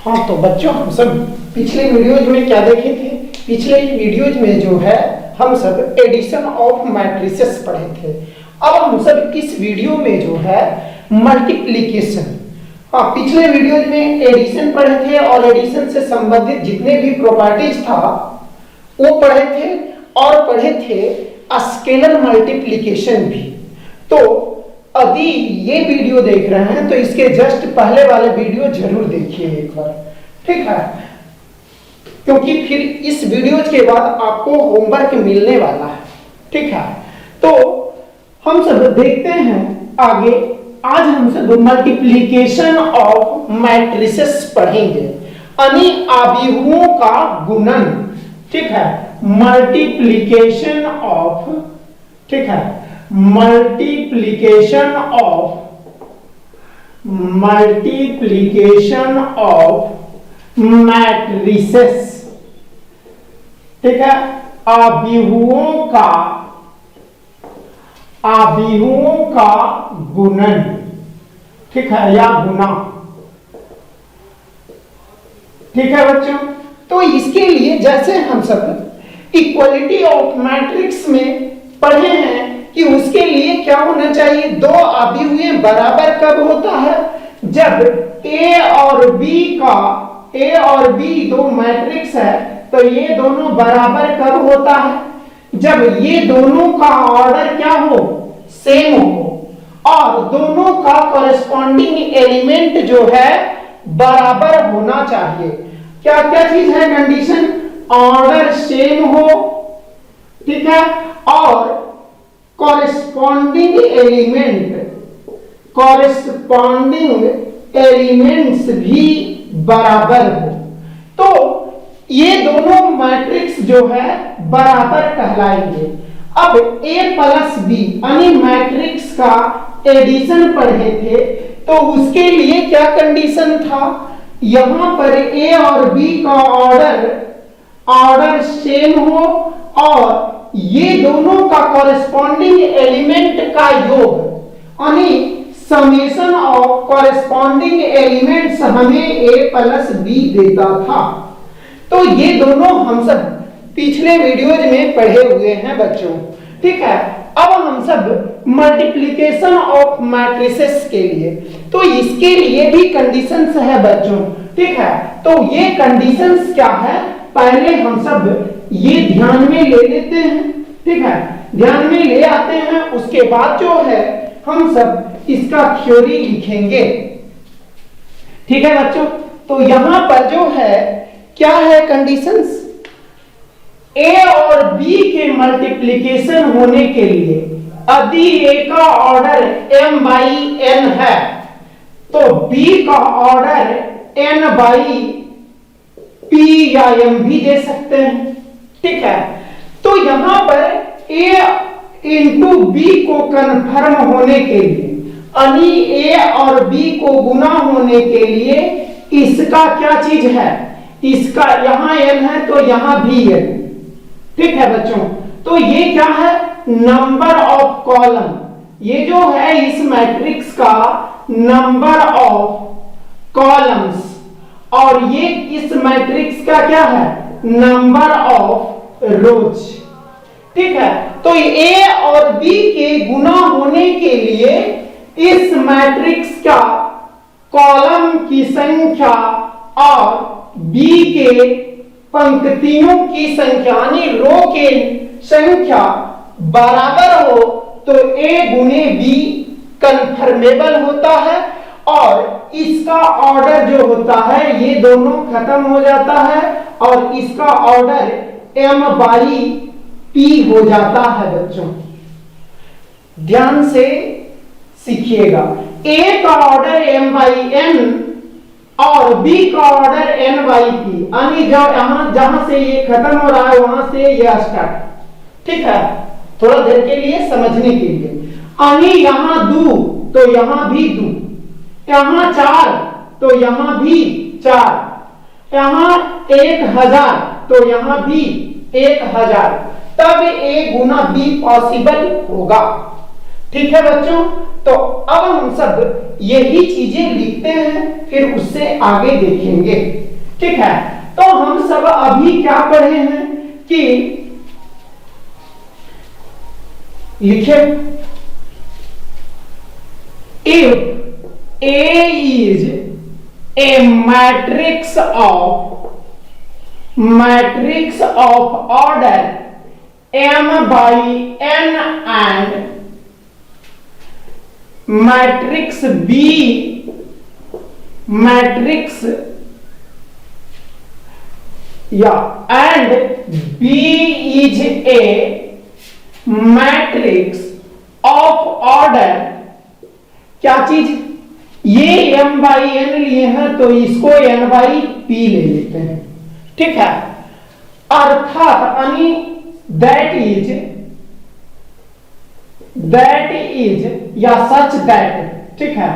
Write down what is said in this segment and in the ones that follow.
हाँ तो बच्चों, हम सब पिछले वीडियोज में क्या देखे थे? पिछले वीडियोज में जो है हम सब एडिशन ऑफ मैट्रिसेस पढ़े थे। अब हम सब इस वीडियो में जो है मल्टीप्लिकेशन, हाँ पिछले वीडियोज में एडिशन पढ़े थे और एडिशन से संबंधित जितने भी प्रॉपर्टीज था वो पढ़े थे और पढ़े थे स्केलर मल्टीप्लिकेशन भी। तो यदि ये वीडियो देख रहे हैं तो इसके जस्ट पहले वाले वीडियो जरूर देखिए एक बार, ठीक है? क्योंकि फिर इस वीडियो के बाद आपको होमवर्क मिलने वाला है, ठीक है? तो हम सब देखते हैं आगे। आज हम सब मल्टीप्लिकेशन ऑफ मैट्रिसेस पढ़ेंगे, यानी आव्यूहों का गुणन, ठीक है? मल्टीप्लिकेशन ऑफ, ठीक है, मल्टीप्लिकेशन ऑफ मैट्रिसेस, ठीक है? आव्यूहों का गुणन, ठीक है, या गुना, ठीक है बच्चों? तो इसके लिए जैसे हम सब इक्वलिटी ऑफ मैट्रिक्स में पढ़े हैं कि उसके लिए क्या होना चाहिए, दो अव्यूह बराबर कब होता है? जब ए और बी दो मैट्रिक्स है तो ये दोनों बराबर कब होता है? जब ये दोनों का ऑर्डर क्या हो, सेम हो और दोनों का कॉरेस्पॉन्डिंग एलिमेंट जो है बराबर होना चाहिए। क्या क्या चीज है कंडीशन? ऑर्डर सेम हो, ठीक है, और कॉरेस्पॉन्डिंग एलिमेंट्स भी बराबर हो। तो ये दोनों मैट्रिक्स जो है बराबर कहलाएंगे। अब a प्लस बी यानी मैट्रिक्स का एडिशन पढ़े थे तो उसके लिए क्या कंडीशन था? यहां पर a और b का ऑर्डर सेम हो और ये दोनों का कॉरेस्पॉन्डिंग एलिमेंट का योग, यानी समेशन ऑफ कॉरेस्पॉन्डिंग एलिमेंट्स हमें a प्लस बी देता था। तो ये दोनों हम सब पिछले वीडियोज में पढ़े हुए हैं बच्चों, ठीक है? अब हम सब मल्टीप्लिकेशन ऑफ मैट्रिसेस के लिए, तो इसके लिए भी कंडीशंस है बच्चों, ठीक है? तो ये कंडीशंस क्या है पहले हम सब ये ध्यान में ले लेते हैं, ठीक है? ध्यान में ले आते हैं, उसके बाद जो है हम सब इसका थ्योरी लिखेंगे, ठीक है बच्चों? तो यहां पर जो है क्या है कंडीशंस? ए और बी के मल्टीप्लिकेशन होने के लिए यदि ए का ऑर्डर m बाई n है तो b का ऑर्डर n बाई p या m भी दे सकते हैं, ठीक है? तो यहां पर a इंटू बी को कन्फर्म होने के लिए, यानी a और b को गुना होने के लिए इसका क्या चीज है? इसका यहां n है तो यहां भी n, ठीक है बच्चों? तो ये क्या है? नंबर ऑफ कॉलम, ये जो है इस मैट्रिक्स का नंबर ऑफ कॉलम्स और ये इस मैट्रिक्स का क्या है? नंबर ऑफ रोज, ठीक है? तो ए और बी के गुना होने के लिए इस मैट्रिक्स का कॉलम की संख्या और बी के पंक्तियों की संख्या यानी रो के संख्या बराबर हो तो ए गुने बी कन्फर्मेबल होता है और इसका ऑर्डर जो होता है ये दोनों खत्म हो जाता है और इसका ऑर्डर m बाई p हो जाता है बच्चों। ध्यान से सीखिएगा, a का ऑर्डर m बाई n और b का ऑर्डर n बाई p, यानी जहां से ये खत्म हो रहा है वहां से ये स्टार्ट, ठीक है? थोड़ा देर के लिए समझने के लिए, यानी यहां 2 तो यहां भी 2, यहां 4 तो यहां भी 4, यहां 1000 तो यहां भी 1000, तब a गुना b पॉसिबल होगा, ठीक है बच्चों? तो अब हम सब यही चीजें लिखते हैं, फिर उससे आगे देखेंगे। ठीक है, तो हम सब अभी क्या पढ़े हैं कि लिखे, if A is a matrix of order m by n and matrix B and B is a matrix of order, क्या चीज, ये m बाई n लिए हैं तो इसको n बाई p ले लेते हैं। ठीक है, अर्थात यानी दैट इज या सच दैट, ठीक है,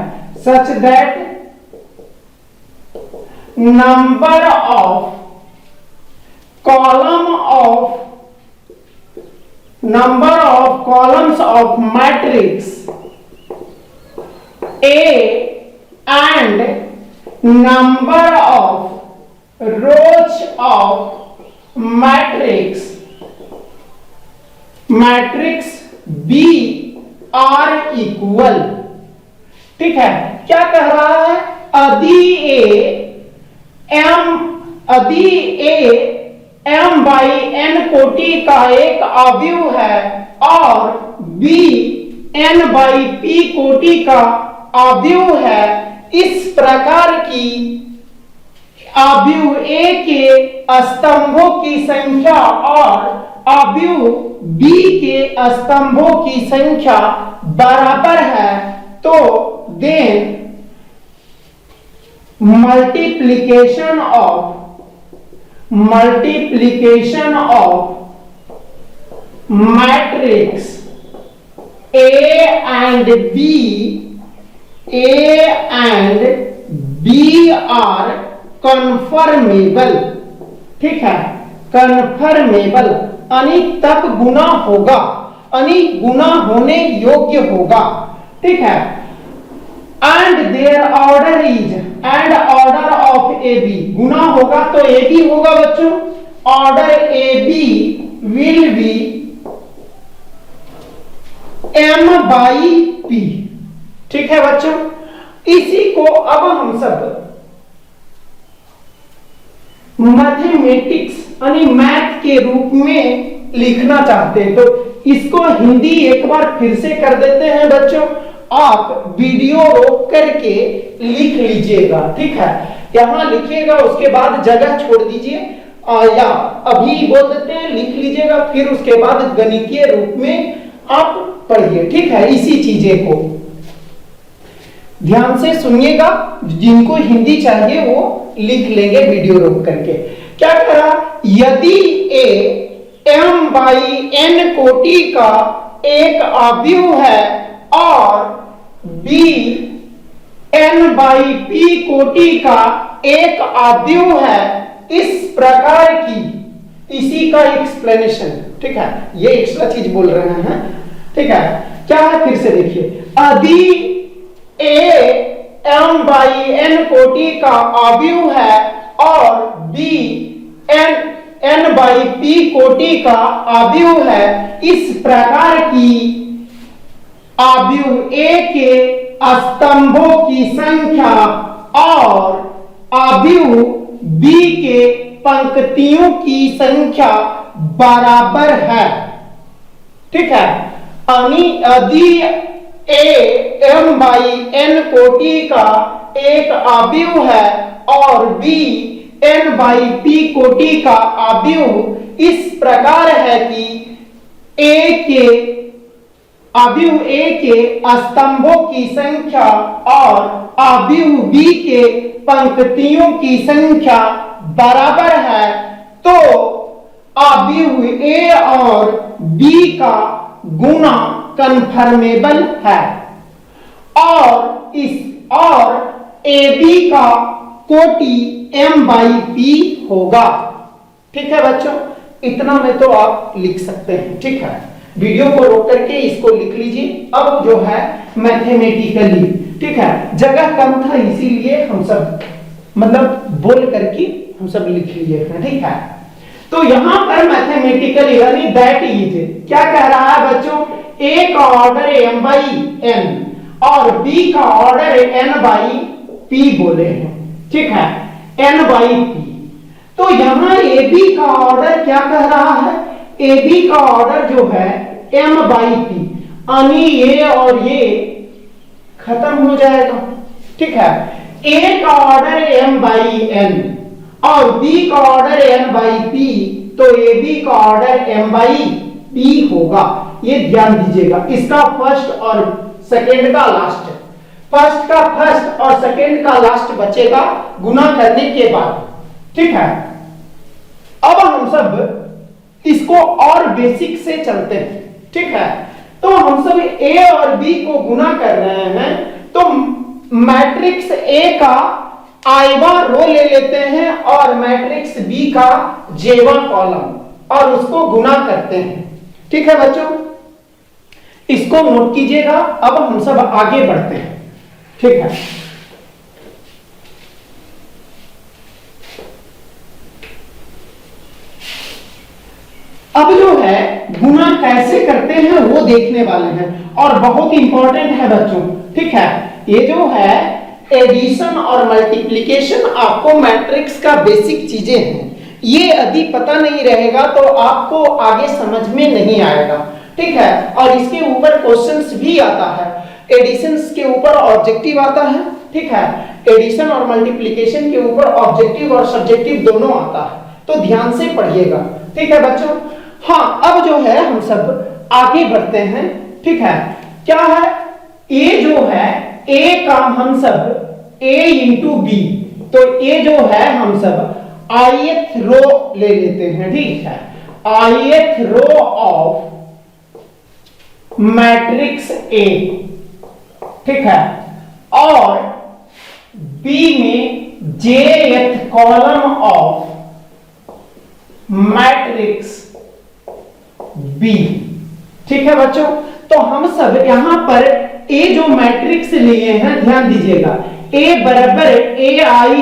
such that number of columns of matrix A and number of rows of matrix B are equal। ठीक है, क्या कह रहा है, यदि A m बाई n कोटि का एक अवयव है और B n बाई p कोटि का अवयव है, इस प्रकार की अवयव A के स्तंभों की संख्या और अवयव B के स्तंभों की संख्या बराबर है, तो then multiplication of matrix A and B are conformable. ठीक है, कन्फर्मेबल यानी तब गुना होगा, यानी गुना होने योग्य होगा। ठीक है, and there order is, and order of A B, गुना होगा तो ए बी होगा बच्चों, order A B will be m by p। ठीक है बच्चों, इसी को अब हम सब मैथमेटिक्स यानी मैथ के रूप में लिखना चाहते हैं, तो इसको हिंदी एक बार फिर से कर देते हैं बच्चों, आप वीडियो रोक करके लिख लीजिएगा। ठीक है, यहां लिखिएगा, उसके बाद जगह छोड़ दीजिए, या अभी बोल देते हैं लिख लीजिएगा, फिर उसके बाद गणितीय रूप में आप पढ़िए। ठीक है, इसी चीजें को ध्यान से सुनिएगा, जिनको हिंदी चाहिए वो लिख लेंगे वीडियो रोक करके। क्या करा, यदि A m बाई n कोटि का एक अवयव है और B n बाई p कोटि का एक अवयव है, इस प्रकार की, इसी का एक्सप्लेनेशन। ठीक है, ये एक्स्ट्रा चीज बोल रहे हैं। ठीक है, क्या है फिर से देखिए, यदि A m बाई n कोटि का अवयव है और B n बाई p कोटि का अवयव है, इस प्रकार की अवयव A के स्तंभों की संख्या और अवयव B के पंक्तियों की संख्या बराबर है। ठीक है, यदि A m बाई n कोटि का एक अवयव है और B n बाई p कोटि का अवयव इस प्रकार है कि अवयव A के स्तंभों की संख्या और अवयव B के पंक्तियों की संख्या बराबर है, तो अवयव A और B का गुना कन्फर्मेबल है और AB का कोटि m बाई p होगा। ठीक है बच्चों, इतना में तो आप लिख सकते हैं। ठीक है, वीडियो को रोक करके इसको लिख लीजिए। अब जो है मैथमेटिकली, ठीक है, जगह कम था इसीलिए हम सब मतलब बोल करके हम सब लिख लिए थे, ठीक है। तो यहां पर मैथमेटिकली यानी दैट इज क्या कह रहा है बच्चों, ए का ऑर्डर m बाई n और b का ऑर्डर n बाई p बोले हैं, ठीक है, n बाई p। तो यहां ab का ऑर्डर क्या कह रहा है, ab का ऑर्डर जो है m बाई p, यानी ये और ये खत्म हो जाएगा, ठीक है। a का ऑर्डर m बाई n और b का ऑर्डर m बाई p, तो ab का ऑर्डर m बाई p होगा। ये ध्यान दीजिएगा, इसका फर्स्ट और सेकंड का लास्ट, फर्स्ट का फर्स्ट और सेकंड का लास्ट बचेगा गुना करने के बाद, ठीक है। अब हम सब इसको और बेसिक से चलते हैं, ठीक है। तो हम सब a और b को गुना कर रहे हैं, तो मैट्रिक्स A का आईवा रो ले लेते हैं और मैट्रिक्स B का जेवा कॉलम और उसको गुना करते हैं, ठीक है बच्चों, इसको नोट कीजिएगा। अब हम सब आगे बढ़ते हैं, ठीक है। अब जो है गुना कैसे करते हैं वो देखने वाले हैं और बहुत इंपॉर्टेंट है बच्चों, ठीक है। ये जो है एडिशन और मल्टीप्लिकेशन आपको मैट्रिक्स का बेसिक चीजें हैं, ये यदि पता नहीं रहेगा तो आपको आगे समझ में नहीं आएगा, ठीक है। और इसके ऊपर क्वेश्चंस भी आता है, एडिशंस के ऊपर ऑब्जेक्टिव आता है, ठीक है, एडिशन और मल्टीप्लिकेशन के ऊपर ऑब्जेक्टिव और सब्जेक्टिव दोनों आता है, तो ध्यान से पढ़िएगा, ठीक है बच्चों। हाँ, अब जो है हम सब आगे बढ़ते हैं, ठीक है। क्या है, ए जो है ए का हम सब a इंटू बी, तो a जो है हम सब ith रो ले लेते हैं, ठीक है, ith row of matrix A, ठीक है, और B में jth column of matrix B, ठीक है बच्चों। तो हम सब यहां पर A जो मैट्रिक्स लिए हैं, ध्यान दीजिएगा, A बराबर aij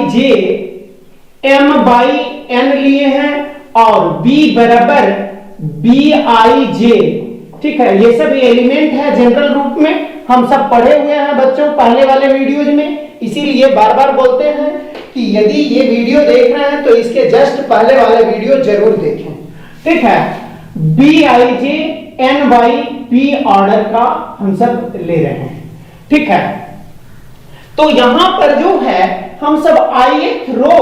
m बाई n लिए हैं और B बराबर bij, ठीक है। ये सब एलिमेंट है जनरल रूप में, हम सब पढ़े हुए हैं बच्चों पहले वाले वीडियोज में, इसीलिए बार बार बोलते हैं कि यदि ये वीडियो देख रहे हैं तो इसके जस्ट पहले वाले वीडियो जरूर देखें, ठीक है। bij n by p order का हम सब ले रहे हैं, ठीक है। तो यहां पर जो है हम सब ith रो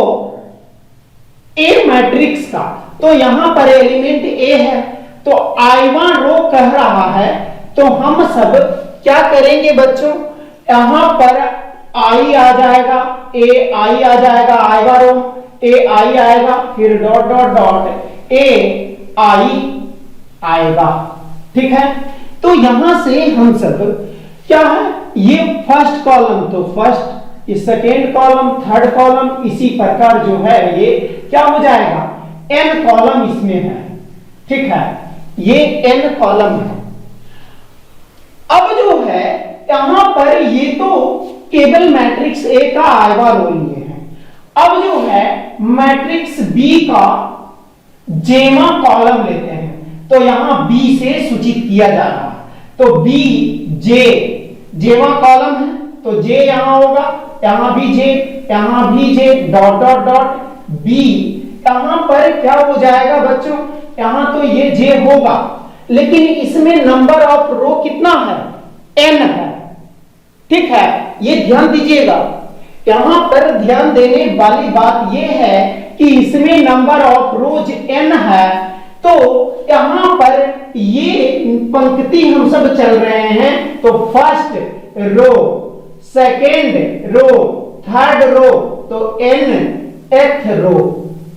A मैट्रिक्स का, तो यहां पर एलिमेंट A है, तो i1 रो कह रहा है, तो हम सब क्या करेंगे बच्चों, यहां पर i आ जाएगा, ai आ जाएगा, i1 रो ai आएगा, फिर डॉट डॉट डॉट ai आएगा, ठीक है। तो यहां से हम सब क्या है, ये फर्स्ट कॉलम तो फर्स्ट, ये सेकेंड कॉलम, थर्ड कॉलम, इसी प्रकार जो है ये क्या हो जाएगा, n कॉलम इसमें है, ठीक है, ये n कॉलम है। अब जो है यहां पर ये तो केवल मैट्रिक्स A का आईवा रो लिए हैं, अब जो है मैट्रिक्स B का जेमा कॉलम लेते हैं, तो यहां B से सूचित किया जा रहा है, तो B J जेमा कॉलम है, तो J यहां होगा, यहां भी J, यहां भी J, dot dot dot B, यहां पर क्या हो जाएगा बच्चों, यहां तो ये J होगा, लेकिन इसमें नंबर ऑफ रो कितना है, n है, ठीक है। ये ध्यान दीजिएगा, यहां पर ध्यान देने वाली बात ये है कि इसमें नंबर ऑफ रोज n है, तो यहां पर ये पंक्ति हम सब चल रहे हैं, तो first row, second row, third row, तो nth रो,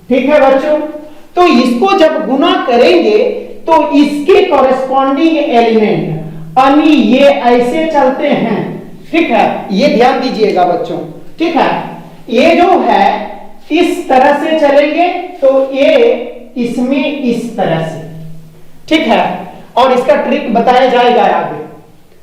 ठीक है बच्चों। तो इसको जब गुना करेंगे तो इसके कॉरेस्पॉन्डिंग एलिमेंट यानी ये ऐसे चलते हैं, ठीक है, ये ध्यान दीजिएगा बच्चों, ठीक है। ये जो है इस तरह से चलेंगे तो ये इसमें इस तरह से, ठीक है, और इसका ट्रिक बताया जाएगा आगे।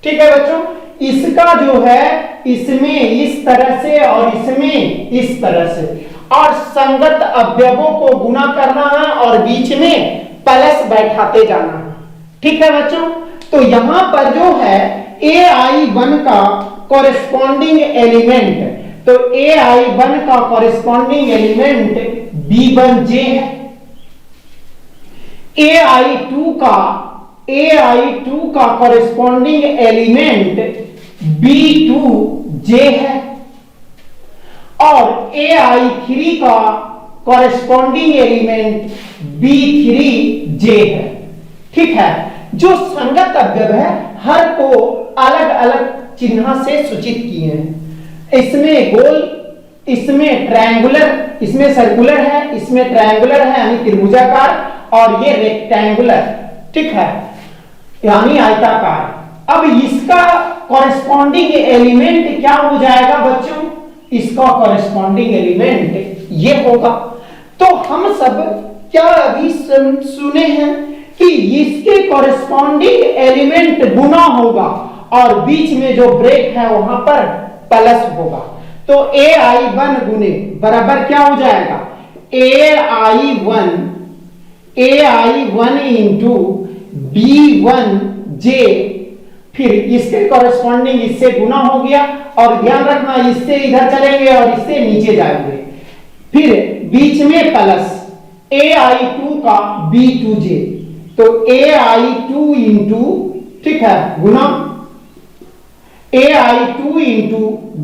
ठीक है बच्चों, इसका जो है इसमें इस तरह से और इसमें इस तरह से, और संगत अवयवों को गुना करना है और बीच में प्लस बैठाते जाना है। ठीक है बच्चों, तो यहां पर जो है AI1 का कॉरेस्पॉन्डिंग एलिमेंट, तो AI1 का कॉरेस्पॉन्डिंग एलिमेंट B1J है। AI2 का कॉरेस्पॉन्डिंग एलिमेंट B2J है और AI3 का कॉरेस्पॉन्डिंग एलिमेंट B3J है। ठीक है, जो संगत अवयव है हर को अलग अलग चिन्ह से सूचित किए हैं। इसमें गोल, इसमें ट्रायंगुलर, इसमें सर्कुलर है, इसमें ट्रायंगुलर है यानी त्रिभुजाकार, और ये रेक्टेंगुलर, ठीक है, यानी आयताकार। अब इसका कॉरेस्पॉन्डिंग एलिमेंट क्या हो जाएगा बच्चों? इसका कॉरेस्पॉन्डिंग एलिमेंट ये होगा। तो हम सब क्या अभी सुने हैं कि इसके कॉरेस्पॉन्डिंग एलिमेंट गुना होगा और बीच में जो ब्रेक है वहां पर प्लस होगा। तो AI1 गुने बराबर क्या हो जाएगा? AI1 इंटू B1J, फिर इसके कॉरेस्पॉन्डिंग इससे गुना हो गया, और ध्यान रखना इससे इधर चलेंगे और इससे नीचे जाएंगे, फिर बीच में प्लस AI2 का B2J, तो AI2 इंटू, ठीक है, गुना AI2 इंटू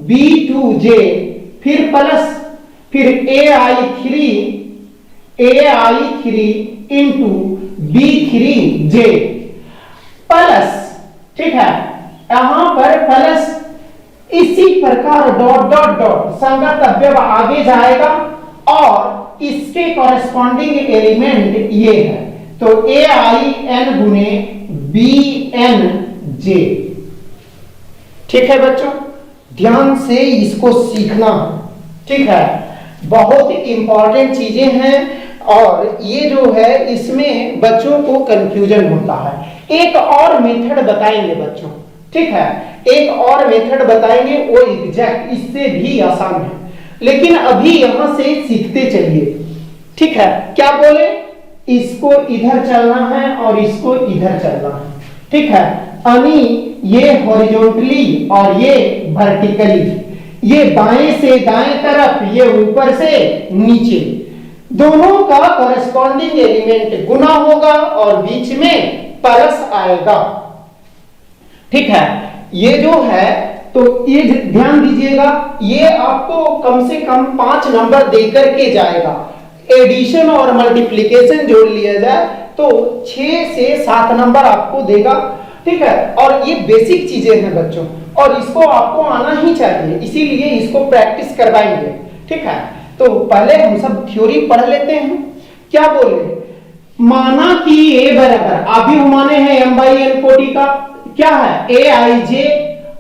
B2J, फिर प्लस, फिर AI3 इंटू B3J प्लस, ठीक है, यहां पर प्लस, इसी प्रकार डॉट डॉट डॉट संगत अवयव आगे जाएगा और इसके कॉरेस्पॉन्डिंग एलिमेंट ये है, तो AIN गुने BNJ। ठीक है बच्चों, ध्यान से इसको सीखना, ठीक है, बहुत इंपॉर्टेंट चीजें हैं, और ये जो है इसमें बच्चों को कंफ्यूजन होता है। एक और मेथड बताएंगे बच्चों, ठीक है, एक और मेथड बताएंगे, वो एग्जैक्ट इससे भी आसान है, लेकिन अभी यहां से सीखते चलिए। ठीक है, क्या बोले? इसको इधर चलना है और इसको इधर चलना है, ठीक है, यानी ये हॉरिजॉन्टली और ये वर्टिकली, ये बाएं से दाएं तरफ, ये ऊपर से नीचे, दोनों का कॉरेस्पॉन्डिंग एलिमेंट गुना होगा और बीच में प्लस आएगा। ठीक है, ये जो है, तो ये ध्यान दीजिएगा, ये आपको कम से कम 5 नंबर देकर के जाएगा। एडिशन और मल्टीप्लिकेशन जोड़ लिया जाए तो 6 से 7 नंबर आपको देगा। ठीक है, और ये बेसिक चीजें हैं बच्चों, और इसको आपको आना ही चाहिए, इसीलिए इसको प्रैक्टिस करवाएंगे। ठीक है, तो पहले हम सब थ्योरी पढ़ लेते हैं। क्या बोले? माना कि A बराबर, आप भी माने हैं M/N कोटि का, क्या है? AIJ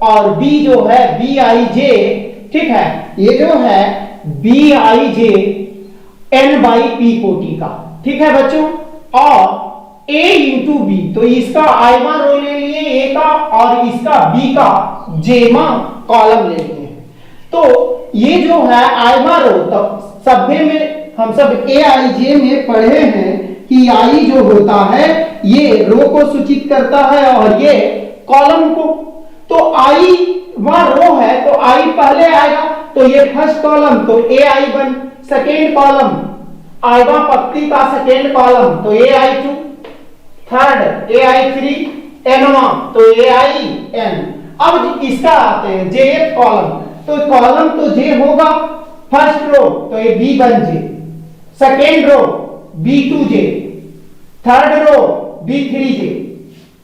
और B जो है BIJ, ठीक है, ये जो है BIJ N/P कोटि का, ठीक है बच्चों, और A इंटू B, तो इसका आयमा रो ले लिए A का और इसका B का जेमा कॉलम ले लिए। तो ये जो है आयमा रो, तब सभ्य में हम सब AIJ में पढ़े हैं कि I जो होता है ये रो को सूचित करता है और ये कॉलम को। तो I वहां रो है तो I पहले आएगा, तो ये फर्स्ट कॉलम, तो AI1, सेकेंड कॉलम आयवा पक्ति का सेकेंड कॉलम, तो AI2, थर्ड AI3, Nवा तो AIN। अब इसका आते हैं Jth कॉलम, तो कॉलम तो J होगा, फर्स्ट रो तो ये B1J, second row B2J, third row B3J।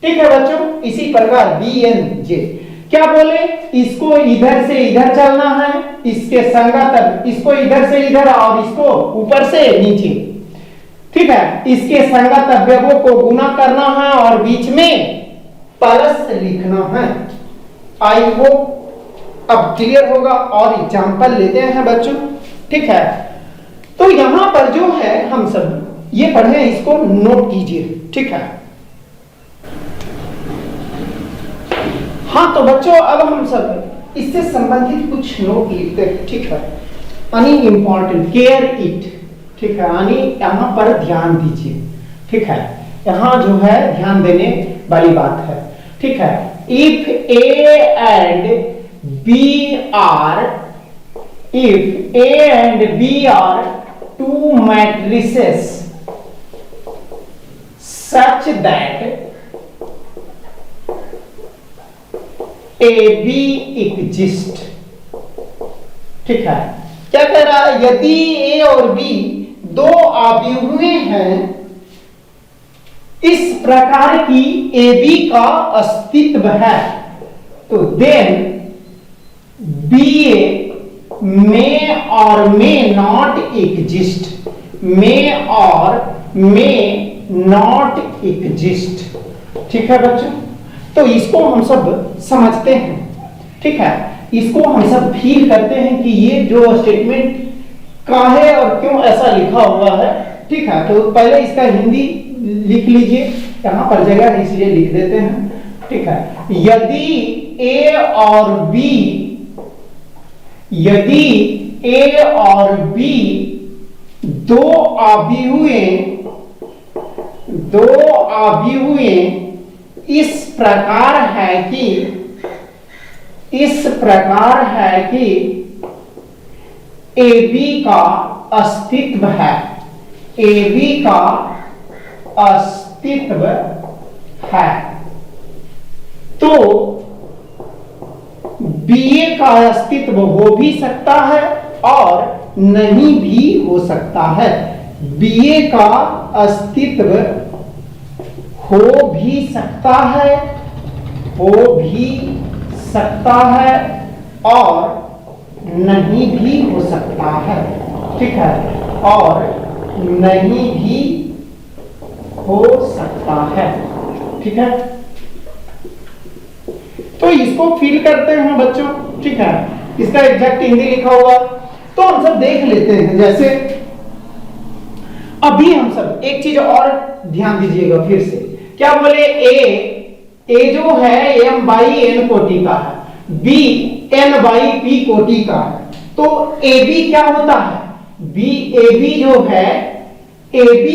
ठीक है बच्चों, इसी प्रकार BNJ। क्या बोले? इसको इधर से इधर चलना है, इसके संगत, इसको इधर से इधर और इसको ऊपर से नीचे। ठीक है, इसके संगत अवयवों को गुना करना है और बीच में प्लस लिखना है। आई होप अब क्लियर होगा, और एग्जांपल लेते हैं बच्चों। ठीक है, तो यहां पर जो है हम सब ये पढ़े, इसको नोट कीजिए। ठीक है, हाँ तो बच्चों अब हम सब इससे संबंधित कुछ नोट लिखते हैं, ठीक है। यानी इंपॉर्टेंट, केयर इट, ठीक है, यानी यहाँ पर ध्यान दीजिए, ठीक है। यहाँ जो है ध्यान देने वाली बात है, ठीक है। If A and B are, if A and B are two matrices such that AB exist, ठीक है। क्या कह रहा है, यदि A और B दो अवयवी हैं, इस प्रकार की AB का अस्तित्व है, तो देन BA may और may not exist, may और may not exist, ठीक है बच्चों। तो इसको हम सब समझते हैं, ठीक है। इसको हम सब फील करते हैं कि ये जो स्टेटमेंट काहे और क्यों ऐसा लिखा हुआ है, ठीक है। तो पहले इसका हिंदी लिख लीजिए, यहाँ पर जगह है इसलिए लिख देते हैं, ठीक है। यदि A और B, यदि A और B दो अवयवी इस प्रकार है कि AB का अस्तित्व है, AB का अस्तित्व है, तो BA का अस्तित्व हो भी सकता है और नहीं भी हो सकता है। BA का अस्तित्व हो भी सकता है और नहीं भी हो सकता है, ठीक है, और नहीं भी हो सकता है, ठीक है। तो इसको फील करते हैं बच्चों, ठीक है। इसका एग्जैक्ट हिंदी लिखा हुआ, तो हम सब देख लेते हैं। जैसे अभी हम सब एक चीज और ध्यान दीजिएगा फिर से, क्या बोले, ए जो है m बाई n कोटि का है, b n बाई p कोटि का है, तो AB क्या होता है, AB जो है, AB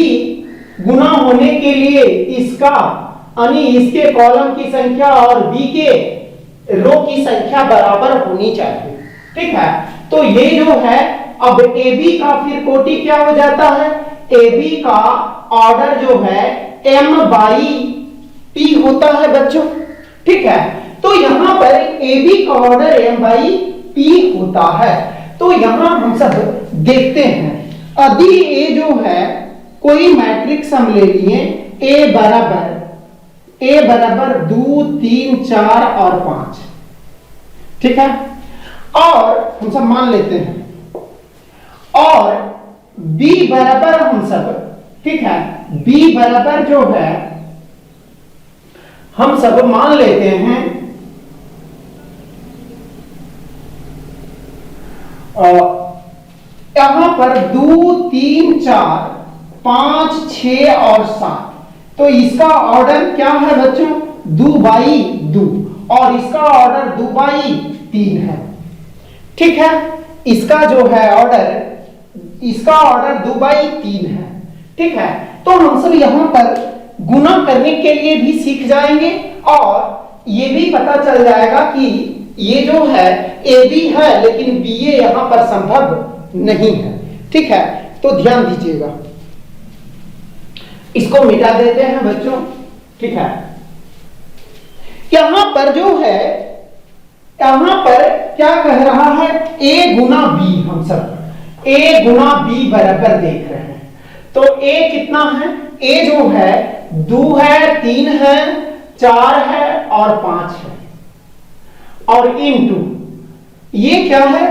गुना होने के लिए इसका यानी इसके कॉलम की संख्या और B के रो की संख्या बराबर होनी चाहिए, ठीक है। तो ये जो है, अब AB का फिर कोटि क्या हो जाता है, AB का ऑर्डर जो है m बाई p होता है बच्चों, ठीक है। तो यहां पर AB का ऑर्डर m बाई p होता है। तो यहां हम सब देखते हैं, यदि A जो है कोई मैट्रिक्स हम ले लिए, A बराबर 2 3 4 और 5, ठीक है, और हम सब मान लेते हैं, और B बराबर हम सब, ठीक है, B बराबर जो है हम सब मान लेते हैं यहां पर 2 3 4 5 6 और 7, तो इसका ऑर्डर क्या है बच्चों, 2 बाई 2, और इसका ऑर्डर 2 बाई 3 है, ठीक है। इसका जो है ऑर्डर, इसका ऑर्डर 2 बाई 3 है, ठीक है। तो हम सब यहां पर गुना करने के लिए भी सीख जाएंगे और ये भी पता चल जाएगा कि ये जो है AB है लेकिन BA यहां पर संभव नहीं है, ठीक है। तो ध्यान दीजिएगा, इसको मिटा देते हैं बच्चों, ठीक है। यहां पर जो है, यहां पर क्या कह रहा है, A गुना B, हम सब A गुना B बराबर देख रहे हैं। तो A कितना है, A जो है 2 है, 3 है, 4 है और 5 है, और इनटू ये क्या है,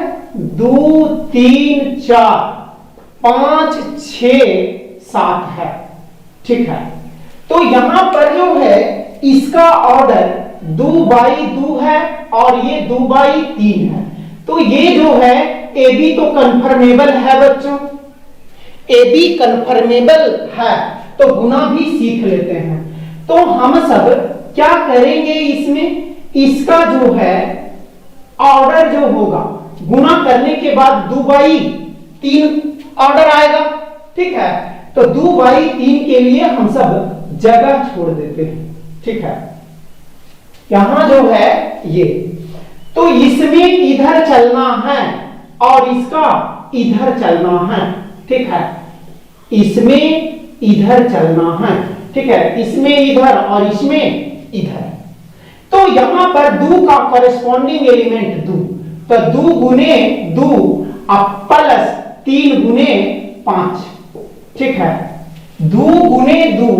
2 3 4 5 6 7 है, ठीक है। तो यहां पर जो है इसका ऑर्डर 2 बाई 2 है और ये 2 बाई 3 है, तो ये जो है AB तो कंफर्मेबल है बच्चों, AB कंफर्मेबल है, तो गुना भी सीख लेते हैं। तो हम सब क्या करेंगे, इसमें इसका जो है ऑर्डर जो होगा, गुना करने के बाद 2/3 ऑर्डर आएगा। ठीक है, तो 2/3 के लिए हम सब जगह छोड़ देते हैं। ठीक है, यहां जो है ये, तो इसमें इधर चलना है और इसका इधर चलना है। ठीक है, इसमें इधर चलना है। ठीक है, इसमें इधर और इसमें इधर। तो यहां पर 2 का कॉरेस्पॉन्डिंग एलिमेंट 2, तो 2 गुने 2 प्लस 3 गुने 5। ठीक है, 2 गुने 2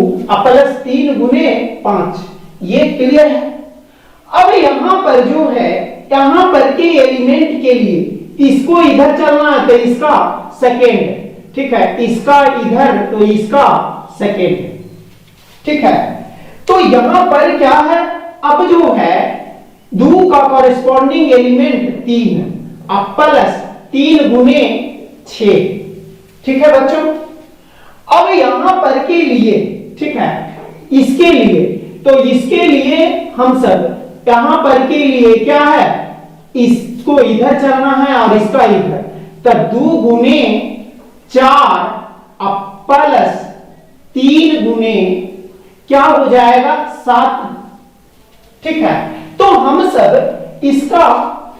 प्लस 3 गुने 5, ये क्लियर है। अब यहां पर जो है, यहां पर के एलिमेंट के लिए इसको इधर चलना है तो इसका सेकेंड। ठीक है, इसका इधर तो इसका सेकेंड। ठीक है, तो यहां पर क्या है, अब जो है 2 का कॉरेस्पॉन्डिंग एलिमेंट 3 प्लस 3 गुने 6। ठीक है बच्चों, अब यहां पर के लिए, ठीक है, इसके लिए, तो इसके लिए हम सब यहां पर के लिए क्या है, इसको इधर चलना है और इसका इधर, तो 2 गुने 4 प्लस 3 गुने क्या हो जाएगा 7। ठीक है, तो हम सब इसका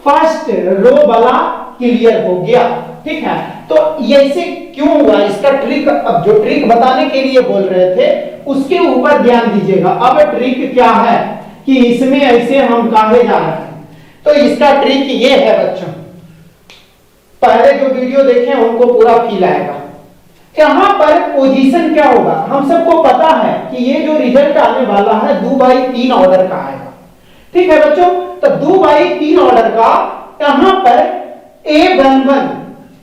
फर्स्ट रो वाला क्लियर हो गया। ठीक है, तो ऐसे क्यों हुआ इसका ट्रिक, अब जो ट्रिक बताने के लिए बोल रहे थे उसके ऊपर ध्यान दीजिएगा। अब ट्रिक क्या है कि इसमें ऐसे हम काहे जा रहे हैं, तो इसका ट्रिक ये है बच्चों, पहले जो वीडियो देखे उनको पूरा फील आएगा। यहां पर पोजीशन क्या होगा, हम सबको पता है कि ये जो रिजल्ट आने वाला है 2/3 ऑर्डर का आएगा। ठीक है बच्चों, तो 2/3 ऑर्डर का यहां पर A11,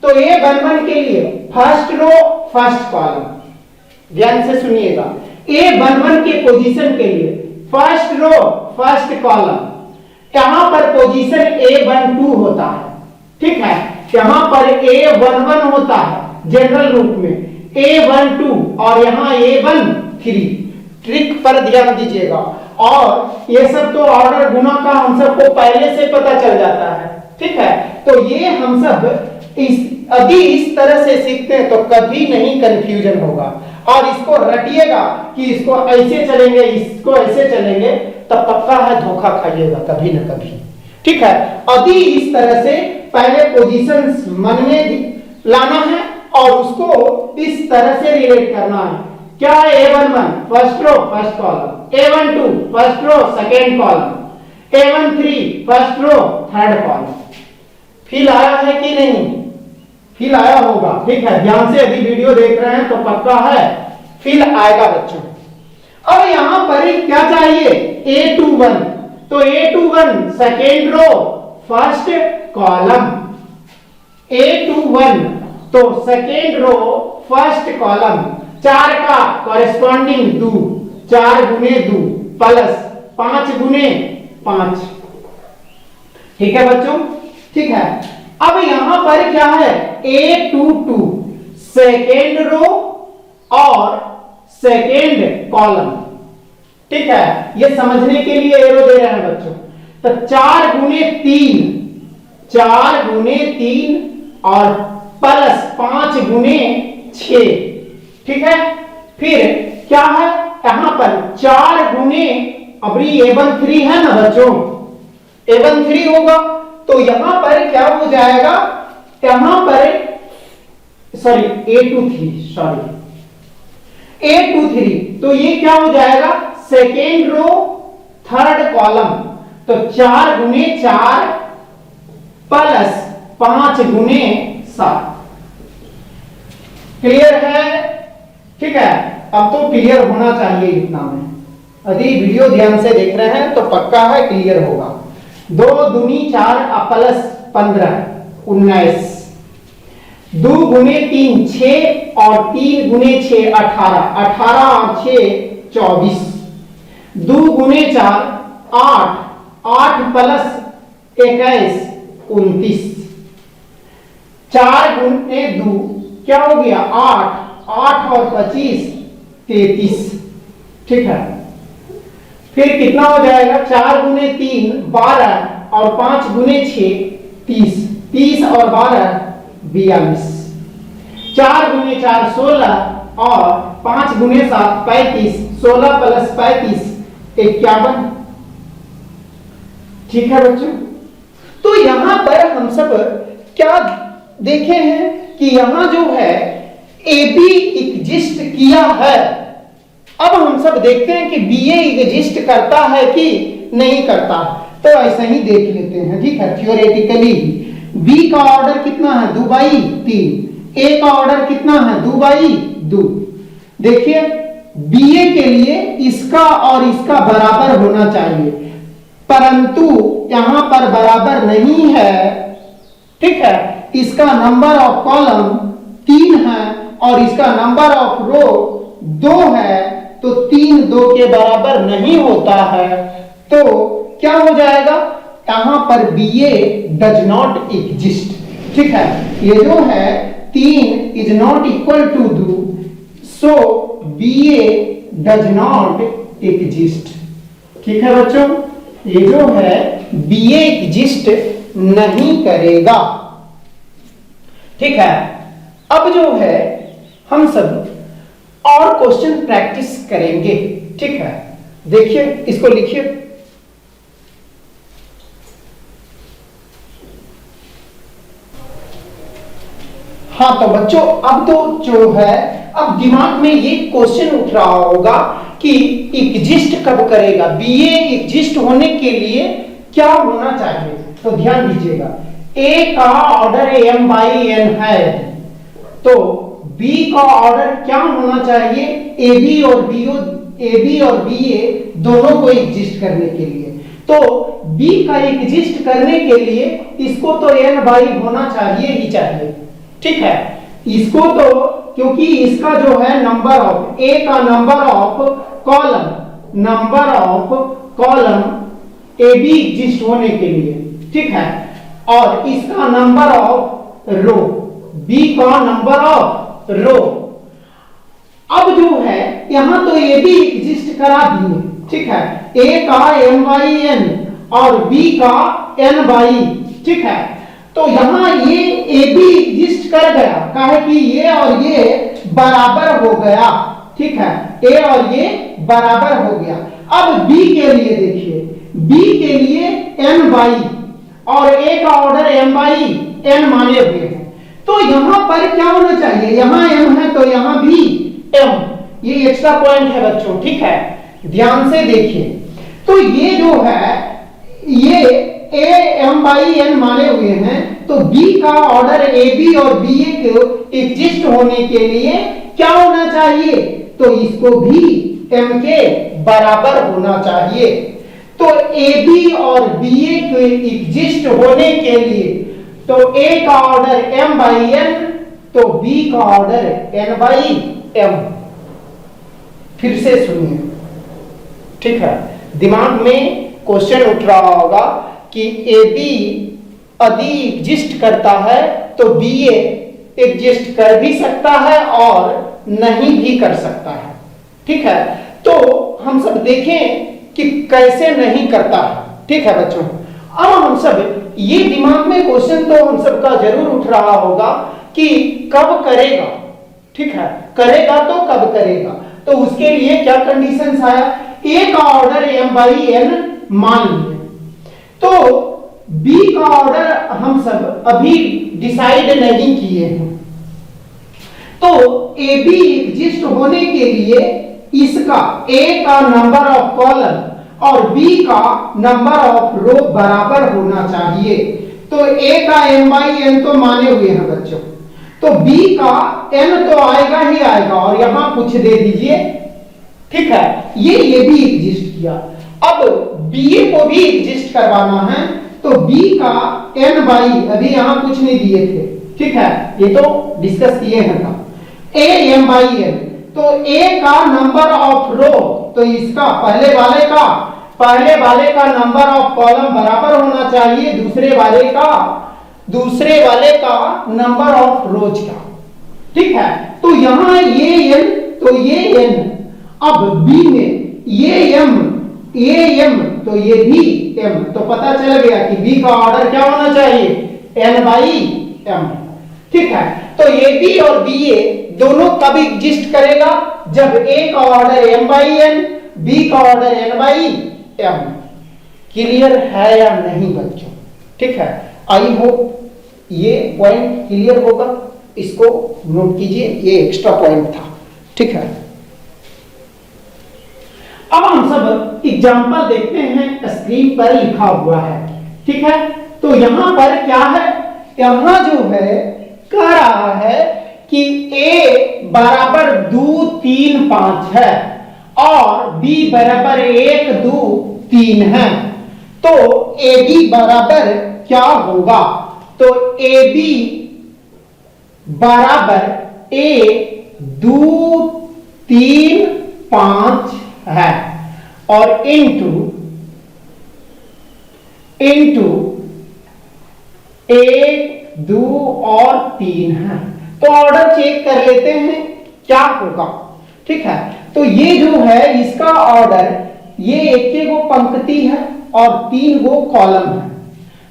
तो A11 के लिए फर्स्ट रो फर्स्ट कॉलम, ध्यान से सुनिएगा, A11 के पोजीशन के लिए फर्स्ट रो फर्स्ट कॉलम, यहां पर पोजीशन A12 होता है। ठीक है, यहां पर A11 होता है जनरल रूप में, A12 और यहां A13। ट्रिक पर ध्यान दीजिएगा, और ये सब तो ऑर्डर गुना का हम सबको पहले से पता चल जाता है। ठीक है, तो ये हम सब अभी इस तरह से सीखते हैं तो कभी नहीं कंफ्यूजन होगा। और इसको रटिएगा कि इसको ऐसे चलेंगे, इसको ऐसे चलेंगे, तब पक्का है धोखा खाइएगा कभी ना कभी। ठीक है, अभी इस तरह से पहले पोजीशंस मन में लाना है और उसको इस तरह से रिलेट करना है। क्या है, A11 first row first column, A12 first row second column, A13 first row third column. Feel आया है कि नहीं, फील आया होगा। ठीक है, ध्यान से अभी वीडियो देख रहे हैं तो पक्का है फील आएगा बच्चों। अब यहां पर क्या चाहिए, A21, तो A21 second row first column, A21 तो सेकेंड रो फर्स्ट कॉलम, 4 का कॉरेस्पॉन्डिंग 2, 4 गुने 2 प्लस 5 गुने 5। ठीक है बच्चों, ठीक है। अब यहां पर क्या है, A22 सेकेंड रो और सेकेंड कॉलम। ठीक है, ये समझने के लिए एरो दे रहे हैं बच्चों। तो 4 गुने 3, 4 गुने 3 और प्लस 5 गुने 6। ठीक है, फिर क्या है यहां पर 4 गुने, अभी A13 है ना बच्चों, A13 होगा तो यहां पर क्या हो जाएगा, यहां पर सॉरी A23, तो ये क्या हो जाएगा, सेकेंड रो थर्ड कॉलम, तो 4 गुने 4 प्लस 5 गुने 7। क्लियर है? ठीक है, अब तो क्लियर होना चाहिए इतना में। यदि वीडियो ध्यान से देख रहे हैं तो पक्का है क्लियर होगा। 2 दूनी 4 प्लस 15 19, 2 गुने 3 6 और 3 गुने 6 18, 18 और 6 24, 2 गुने 4 8, 8 प्लस 21 29, 4 गुने 2 क्या हो गया 8, 8 और 25 33। ठीक है, फिर कितना हो जाएगा, 4 गुने 3 12 और 5 गुने 6 30, 30 और 12 42, 4 गुने 4 16 और 5 गुने 7 35, 16 प्लस 35 51। ठीक है बच्चों, तो यहां पर हम सब क्या देखे हैं कि यहां जो है ए बी एग्जिस्ट किया है। अब हम सब देखते हैं कि बी ए एग्जिस्ट करता है कि नहीं करता, तो ऐसा ही देख लेते हैं। ठीक है, थ्योरेटिकली बी का ऑर्डर कितना है, 2/3, ए का ऑर्डर कितना है, 2/2। देखिए बी ए के लिए इसका और इसका बराबर होना चाहिए, परंतु यहां पर बराबर नहीं है। ठीक है, इसका नंबर ऑफ कॉलम 3 है और इसका नंबर ऑफ रो 2 है, तो 3 2 के बराबर नहीं होता है। तो क्या हो जाएगा, यहां पर B A does not exist. ठीक है, ये जो है 3 is not equal to 2, so B A does not exist. ठीक है बच्चों, ये जो है बी ए एग्जिस्ट नहीं करेगा। ठीक है, अब जो है हम सब और क्वेश्चन प्रैक्टिस करेंगे। ठीक है, देखिए इसको लिखिए। हाँ तो बच्चों, अब तो जो है अब दिमाग में ये क्वेश्चन उठ रहा होगा कि एग्जिस्ट कब करेगा, बी ए एग्जिस्ट होने के लिए क्या होना चाहिए। तो ध्यान दीजिएगा, ए का ऑर्डर m/n है, तो बी का ऑर्डर क्या होना चाहिए, ए बी और बी ए दोनों को एग्जिस्ट करने के लिए। तो बी का एग्जिस्ट करने के लिए इसको तो n/, होना चाहिए ही चाहिए। ठीक है, इसको तो क्योंकि इसका जो है नंबर ऑफ ए का number of column A be exist होने के लिए। ठीक है, और इसका नंबर ऑफ रो बी का नंबर ऑफ रो। अब जो है यहां तो ए बी एग्जिस्ट करा दिए। ठीक है, ए का m/n और बी का n/, ठीक है, तो यहां ये ए बी एग्जिस्ट कर गया, काहे कि ये और ये बराबर हो गया। ठीक है, ए और ये बराबर हो गया। अब बी के लिए देखिए, बी के लिए n/, और ए का ऑर्डर m/n माने हुए हैं, तो यहां पर क्या होना चाहिए, यहां m है तो यहां भी m, ये एक्स्ट्रा पॉइंट है बच्चों। ठीक है, ध्यान से देखिए, तो ये जो है ये ए m/n माने हुए हैं, तो बी का ऑर्डर ए बी और बी ए को एग्जिस्ट होने के लिए क्या होना चाहिए, तो इसको भी m के बराबर होना चाहिए। तो ए बी और बी ए के एग्जिस्ट होने के लिए तो ए का ऑर्डर m/n, तो बी का ऑर्डर n/m। फिर से सुनिए, ठीक है, दिमाग में क्वेश्चन उठ रहा होगा कि ए बी यदि एग्जिस्ट करता है तो बी ए एग्जिस्ट कर भी सकता है और नहीं भी कर सकता है। ठीक है, तो हम सब देखें कि कैसे नहीं करता है। ठीक है बच्चों, अब हम सब ये दिमाग में क्वेश्चन तो हम सब का जरूर उठ रहा होगा कि कब करेगा। ठीक है, करेगा तो कब करेगा, तो उसके लिए क्या कंडीशंस आया, ए का ऑर्डर m/n मान लिया, तो बी का ऑर्डर हम सब अभी डिसाइड नहीं किए हैं। तो ए बी एग्जिस्ट होने के लिए इसका ए का नंबर ऑफ कॉलम और बी का नंबर ऑफ रो बराबर होना चाहिए। तो ए का m/n तो माने हुए हैं बच्चों, तो बी का n तो आएगा ही आएगा, और यहां कुछ दे दीजिए। ठीक है, ये भी एग्जिस्ट किया। अब बी ए को भी एग्जिस्ट करवाना है, तो b का n/, अभी यहां कुछ नहीं दिए थे। ठीक है, ये तो डिस्कस किए हैं था, a m/n, तो a का नंबर ऑफ रो, तो इसका पहले वाले का नंबर ऑफ कॉलम बराबर होना चाहिए दूसरे वाले का नंबर ऑफ रोज का। ठीक है, तो यहां ये n, तो ये n, अब b में ये m ये m तो ये भी m, तो पता चल गया कि b का ऑर्डर क्या होना चाहिए n बाई m। ठीक है, तो AB और BA दोनों कब एग्जिस्ट करेगा, जब A का order m by n, B का order n by m। Clear है या नहीं बच्चों? ठीक है, आई होप ये पॉइंट क्लियर होगा, इसको नोट कीजिए, ये एक्स्ट्रा पॉइंट था। ठीक है, अब हम सब एग्जांपल देखते हैं, स्क्रीन पर लिखा हुआ है। ठीक है, तो यहां पर क्या है, यहां जो है कह रहा है कि A बराबर 2 3 5 है और B बराबर 1 2 3 है, तो AB बराबर क्या होगा, तो AB बराबर 1 2 3 5 है और इनटू 1 2 और 3 है। तो ऑर्डर चेक कर लेते हैं क्या होगा। ठीक है, तो ये जो है इसका ऑर्डर, ये एक गो पंक्ति है और 3 गो कॉलम है।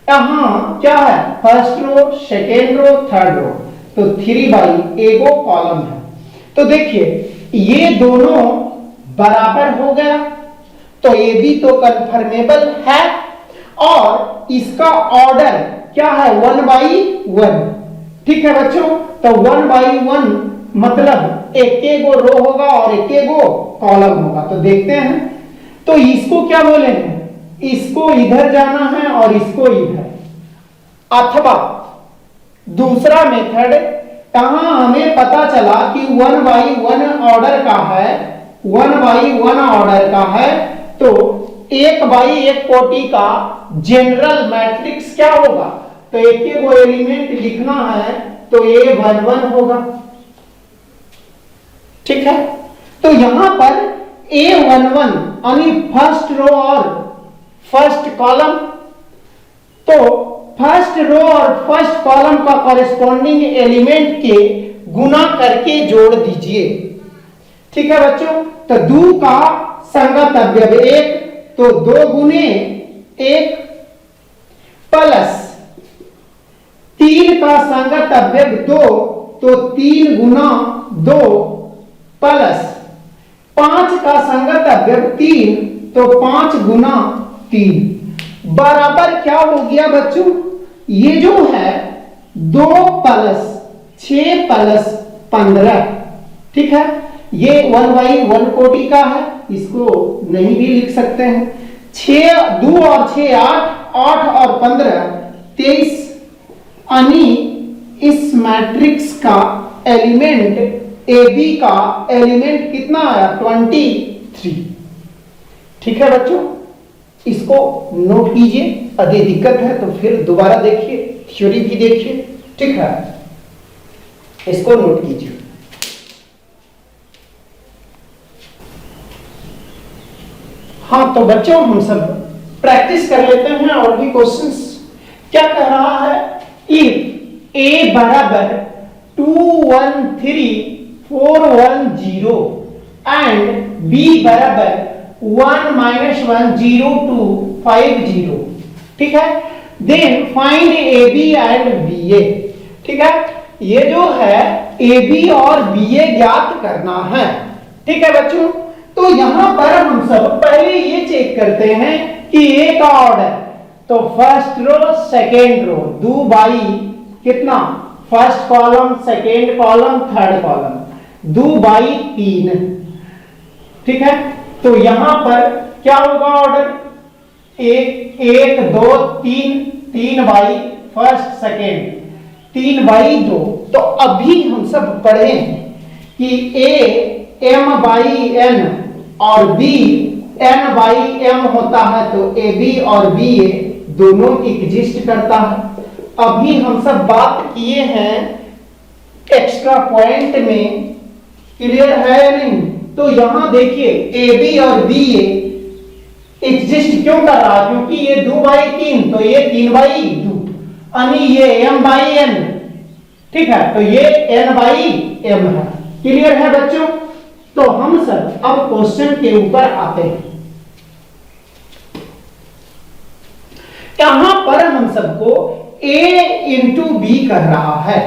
यहां क्या है, first row, second row, third row, तो 3 बाई एगो कॉलम है। तो देखिए ये दोनों बराबर हो गया, तो ये भी तो कंफर्मेबल है और इसका ऑर्डर क्या है 1 बाई 1। ठीक है बच्चों, तो 1 बाई 1 मतलब एक गो रो होगा और एक गो कॉलम होगा। तो देखते हैं, तो इसको क्या बोलेंगे, इसको इधर जाना है और इसको इधर, अथवा दूसरा मेथड, यहां हमें पता चला कि 1 बाई 1 ऑर्डर का है, 1 बाई 1 ऑर्डर का है, तो 1 बाई 1 कोटि का जनरल मैट्रिक्स क्या होगा, तो एक गो एलिमेंट लिखना है तो A11 होगा। ठीक है, तो यहां पर A11 यानी फर्स्ट रो और फर्स्ट कॉलम, तो फर्स्ट रो और फर्स्ट कॉलम का कॉरेस्पॉन्डिंग एलिमेंट के गुना करके जोड़ दीजिए। ठीक है बच्चों, तो 2 का संगत अवयव 1, तो 2 गुने 1 प्लस 3 का संगत अवयव 2, तो 3 गुना 2 प्लस 5 का संगत अवयव 3, तो 5 गुना 3 बराबर क्या हो गया बच्चों, ये जो है 2 प्लस 6 प्लस 15। ठीक है, ये 1 बाई 1 कोटि का है, इसको नहीं भी लिख सकते हैं। 6 2 और 6 8, 8 और 15 23, यानी इस मैट्रिक्स का एलिमेंट AB का एलिमेंट कितना आया 23। ठीक है बच्चों, इसको नोट कीजिए, यदि दिक्कत है तो फिर दोबारा देखिए, थ्योरी भी देखिए। ठीक है, इसको नोट कीजिए। हाँ, तो बच्चों हम सब प्रैक्टिस कर लेते हैं और भी क्वेश्चंस। क्या कह रहा है, इफ A बराबर 2 1 3 4 1 0 एंड B बराबर 1 -1 0 2 5 0। ठीक है, then find AB and BA। ठीक है, ये जो है AB और BA ज्ञात करना है। ठीक है बच्चों, तो यहां पर हम सब पहले ये चेक करते हैं कि A का ऑर्डर, तो first row second row 2 by कितना, first column second column third column 2 by 3। ठीक है, तो यहां पर क्या होगा order, 1 1 2 3, 3 by first second 3 by 2। तो अभी हम सब पढ़े हैं कि A m बाई n और B n बाई m होता है, तो AB और BA दोनों एग्जिस्ट करता है। अभी हम सब बात किए हैं एक्स्ट्रा पॉइंट में, क्लियर है या नहीं? तो यहां देखिए AB और BA एग्जिस्ट क्यों कर रहा है, क्योंकि ये 2 बाई 3, तो ये 3 बाई 2, यानी ये m बाई n। ठीक है, तो ये n बाई m है। क्लियर है बच्चों? तो हम सब अब क्वेश्चन के ऊपर आते हैं। यहां पर हम सबको a इंटू बी कह रहा है,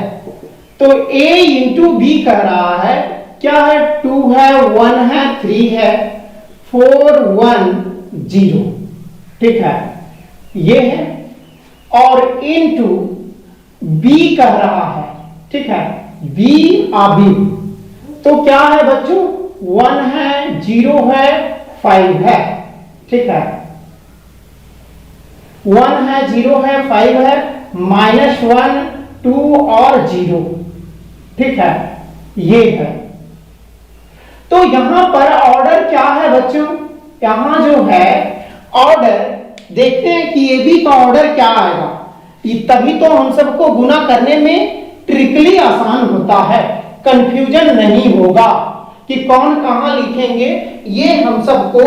तो a इंटू बी कह रहा है, क्या है 2 है 1 है 3 है 4 1 0, ठीक है ये है, और इंटू बी कह रहा है, ठीक है बी अभी, तो क्या है बच्चों 1 है 0 है 5 है, ठीक है 1 है 0 है 5 है, -1 2 और 0, ठीक है ये है। तो यहां पर ऑर्डर क्या है बच्चों, यहां जो है ऑर्डर देखते हैं कि ए बी का ऑर्डर क्या आएगा, तभी तो हम सबको गुना करने में ट्रिकली आसान होता है, कंफ्यूजन नहीं होगा कि कौन कहां लिखेंगे, ये हम सबको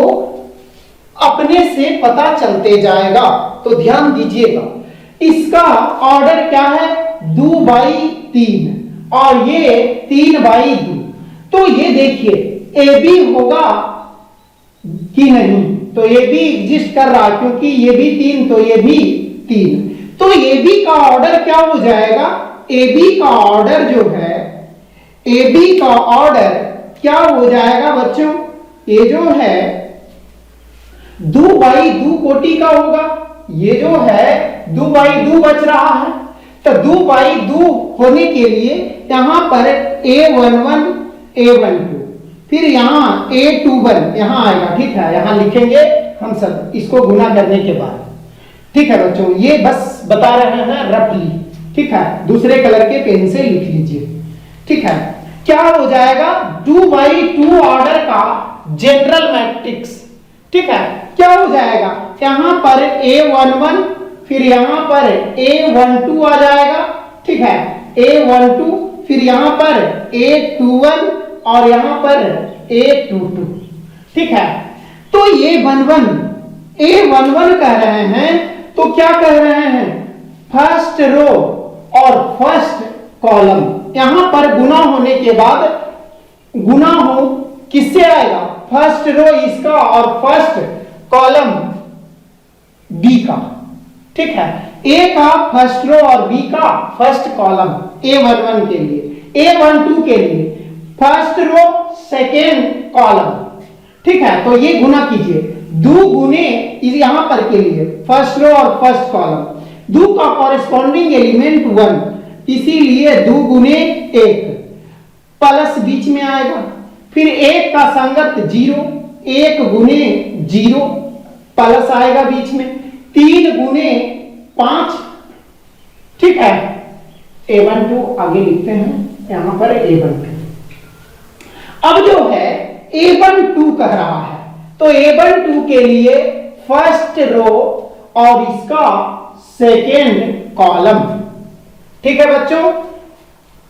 अपने से पता चलते जाएगा। तो ध्यान दीजिएगा, इसका ऑर्डर क्या है 2/3 और ये 3/2, तो ये देखिए ए बी होगा कि नहीं, तो ए बी एग्जिस्ट कर रहा क्योंकि ये भी 3 तो ये भी 3, तो ए बी का ऑर्डर क्या हो जाएगा, ए बी का ऑर्डर जो है, ए बी का ऑर्डर क्या हो जाएगा बच्चों, ये जो है 2/2 कोटि का होगा, ये जो है 2/2 बच रहा है, तो 2/2 होने के लिए यहां पर a11 a12 फिर यहां a21 यहां आएगा, ठीक है यहां लिखेंगे हम सब इसको गुना करने के बाद, ठीक है बच्चों ये बस बता रहे हैं रफली, ठीक है दूसरे कलर के पेन से लिख लीजिए, ठीक है क्या हो जाएगा 2/2 ऑर्डर का जनरल मैट्रिक्स, ठीक है क्या हो जाएगा, यहां पर a11 फिर यहां पर a12 आ जाएगा, ठीक है a12 फिर यहां पर a21 और यहां पर a22, ठीक है तो a11 कह रहे हैं, तो क्या कह रहे हैं फर्स्ट रो और फर्स्ट कॉलम, यहां पर गुना होने के बाद गुना हो किससे आएगा, फर्स्ट रो इसका और फर्स्ट कॉलम बी का, ठीक है ए का फर्स्ट रो और बी का फर्स्ट कॉलम a11 के लिए, a12 के लिए फर्स्ट रो सेकेंड कॉलम, ठीक है तो ये गुना कीजिए 2 गुने यहां पर के लिए फर्स्ट रो और फर्स्ट कॉलम, 2 का कॉरेस्पॉन्डिंग एलिमेंट 1 इसीलिए 2 गुने 1 प्लस बीच में आएगा, फिर 1 का संगत 0 1 गुने 0 प्लस आएगा बीच में, 3 गुने 5, ठीक है a12 आगे लिखते हैं यहां पर a12, अब जो है a12 कह रहा है, तो a12 के लिए फर्स्ट रो और इसका सेकेंड कॉलम, ठीक है बच्चों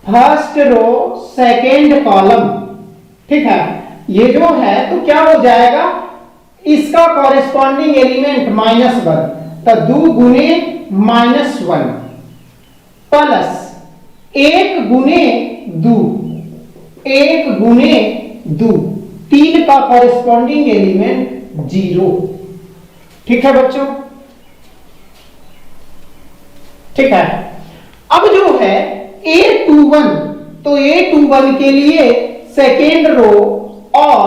फर्स्ट रो सेकेंड कॉलम, ठीक है ये जो है तो क्या हो जाएगा, इसका कॉरेस्पॉन्डिंग एलिमेंट -1 तो 2 गुने -1 प्लस 1 गुने 2 1 गुने 2 3 का कॉरेस्पॉन्डिंग एलिमेंट 0, ठीक है बच्चों, ठीक है अब जो है a21, तो a21 के लिए सेकेंड रो और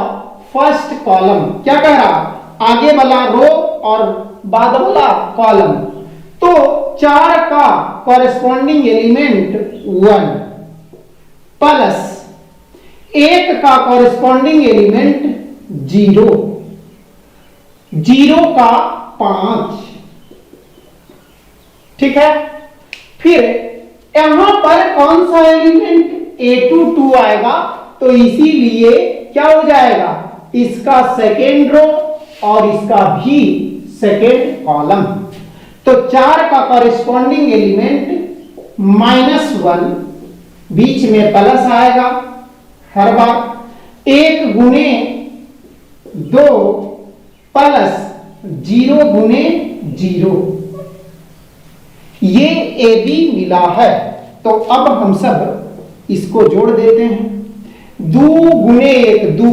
फर्स्ट कॉलम क्या कह रहा, आगे वाला रो और बाद वाला कॉलम, तो 4 का कॉरेस्पॉन्डिंग एलिमेंट 1 प्लस 1 का कॉरेस्पॉन्डिंग एलिमेंट 0 0 का 5, ठीक है फिर यहां पर कौन सा एलिमेंट a22 आएगा, तो इसीलिए क्या हो जाएगा, इसका सेकेंड रो और इसका भी सेकेंड कॉलम, तो 4 का कॉरेस्पॉन्डिंग एलिमेंट -1 बीच में प्लस आएगा हर बार, 1 गुने 2 प्लस 0 गुने 0, ये ए बी मिला है, तो अब हम सब इसको जोड़ देते हैं, 2 गुने 1 2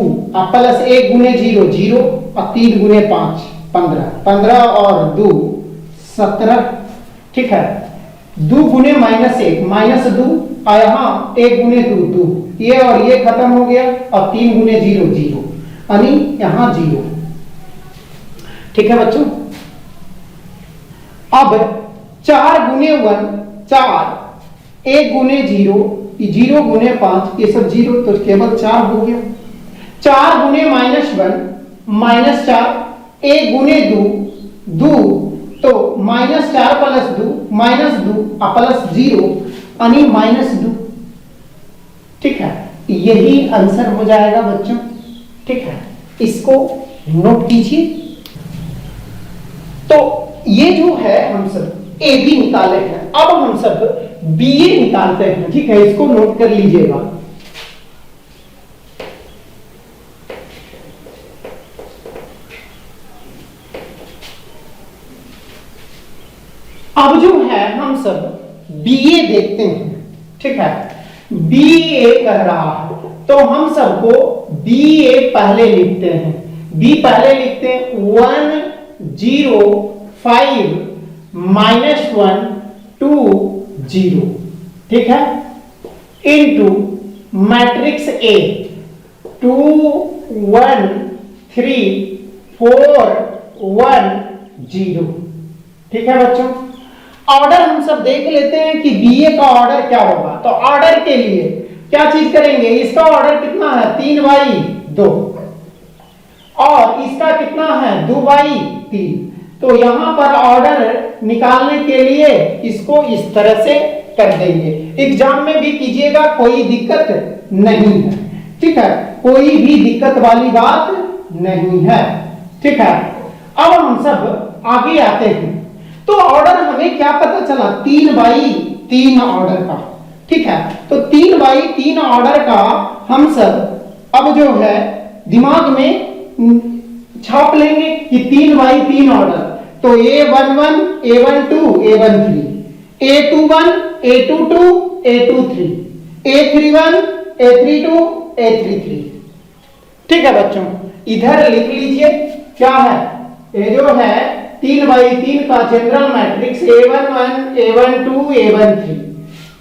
प्लस 1 गुने 0 0 और 3 गुने 5 15 15 और 2 17, ठीक है। 2 गुने -1 -2, और यहाँ 1 गुने 2 2, ये और ये खत्म हो गया, और 3 गुने 0 0, यानी यहाँ 0, ठीक है बच्चों। अब 4 गुने 1 4, 1 गुने 0 0 गुने 5, ये सब 0, तो केवल 4 हो गया। 4 गुने -1 -4, 1 गुने 2 2, तो -4 प्लस 2 प्लस 0 यानी -2, ठीक है। यही आंसर हो जाएगा बच्चों, ठीक है। इसको नोट कीजिए। तो ये जो है हम सब ए बी निकाले हैं, अब हम सब बी ए निकालते हैं, ठीक है। इसको नोट कर लीजिएगा। अब जो है हम सब बी ए देखते हैं, ठीक है। बी ए कह रहा है, तो हम सबको बी ए पहले लिखते हैं। बी पहले लिखते हैं 1 0 5 -1 2 0, ठीक है, इनटू मैट्रिक्स ए 2 1 3 4 1 0, ठीक है बच्चों। ऑर्डर हम सब देख लेते हैं कि बीए का ऑर्डर क्या होगा। तो ऑर्डर के लिए क्या चीज करेंगे, इसका ऑर्डर कितना है 3/2, और इसका कितना है 2/3। तो यहां पर ऑर्डर निकालने के लिए इसको इस तरह से कर देंगे। एग्जाम में भी कीजिएगा, कोई दिक्कत नहीं है, ठीक है, कोई भी दिक्कत वाली बात नहीं है, ठीक है। अब हम सब आगे आते हैं। तो ऑर्डर हमें क्या पता चला, 3/3 ऑर्डर का, ठीक है। तो 3/3 ऑर्डर का हम सब अब जो है दिमाग में छाप लेंगे कि 3/3 ऑर्डर। तो A11 A12 A13, A21 A22 A23, A31 A32 A33, ठीक है बच्चों। इधर लिख लीजिए क्या है, ये जो है 3/3 का general matrix A11 A12 A13,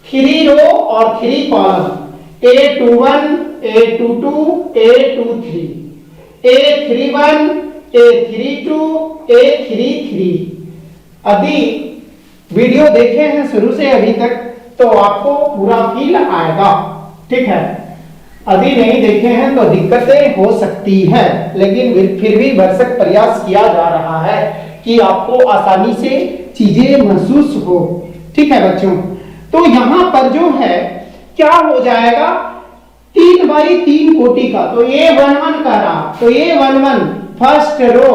3 रो और 3 column, A21 A22 A23, A31 A32 A33। अभी वीडियो देखे हैं शुरू से अभी तक तो आपको पूरा फील आएगा, ठीक है। अभी नहीं देखे हैं तो दिक्कतें हो सकती है, लेकिन फिर भी भरसक प्रयास किया जा रहा है कि आपको आसानी से चीजें महसूस हो, ठीक है बच्चों। तो यहां पर जो है क्या हो जाएगा, 3/3 कोटि का, तो A11 का रहा, तो A11 फर्स्ट रो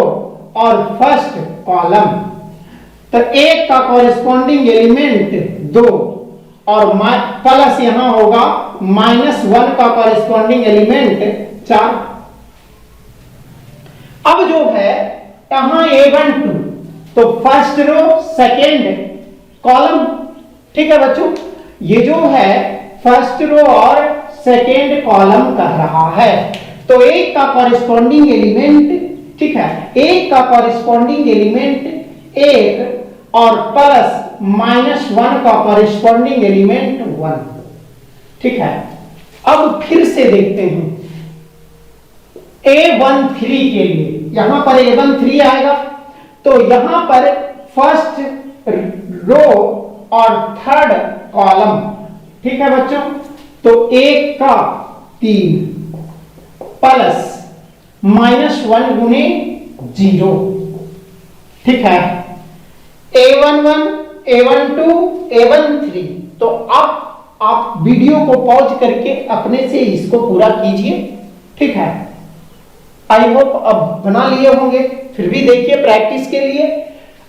और फर्स्ट कॉलम, तो एक का कॉरेस्पॉन्डिंग एलिमेंट 2, और प्लस यहां होगा -1 का कॉरेस्पॉन्डिंग एलिमेंट 4। अब जो है यहां A12, तो फर्स्ट रो सेकेंड कॉलम, ठीक है बच्चों। ये जो है फर्स्ट रो और सेकेंड कॉलम कर रहा है, तो एक का कॉरेस्पॉन्डिंग एलिमेंट, ठीक है, एक का कॉरेस्पॉन्डिंग एलिमेंट 1 और प्लस -1 का कॉरेस्पॉन्डिंग एलिमेंट 1, ठीक है। अब फिर से देखते हैं A13 के लिए, यहां पर A13 आएगा, तो यहां पर फर्स्ट रो और थर्ड कॉलम, ठीक है बच्चों। तो 1 का 3 प्लस -1 गुने 0, ठीक है, A11 A12 A13। तो अब आप वीडियो को पॉज करके अपने से इसको पूरा कीजिए, ठीक है। आई होप अब बना लिए होंगे, फिर भी देखिए प्रैक्टिस के लिए।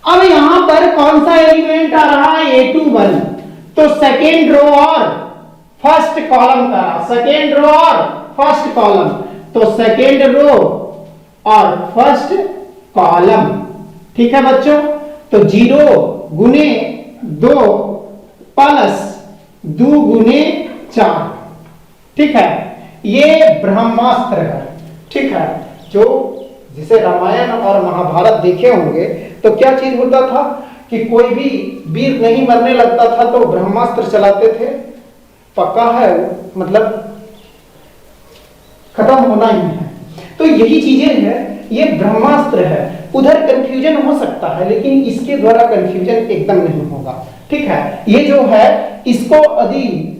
अब यहां पर कौन सा एलिमेंट आ रहा है, A21, तो सेकेंड रो और फर्स्ट कॉलम का, सेकेंड रो और फर्स्ट कॉलम, तो सेकेंड रो और फर्स्ट कॉलम, ठीक है बच्चों। तो 0 गुने 2 प्लस 2 गुने 4, ठीक है। ये ब्रह्मास्त्र है, ठीक है। जो जिसे रामायण और महाभारत देखे होंगे तो क्या चीज होता था कि कोई भी वीर नहीं मरने लगता था तो ब्रह्मास्त्र चलाते थे, पक्का है, मतलब खत्म होना ही है। तो यही चीजें हैं, ये ब्रह्मास्त्र है। उधर कंफ्यूजन हो सकता है लेकिन इसके द्वारा कंफ्यूजन एकदम नहीं होगा, ठीक है। ये जो है इसको यदि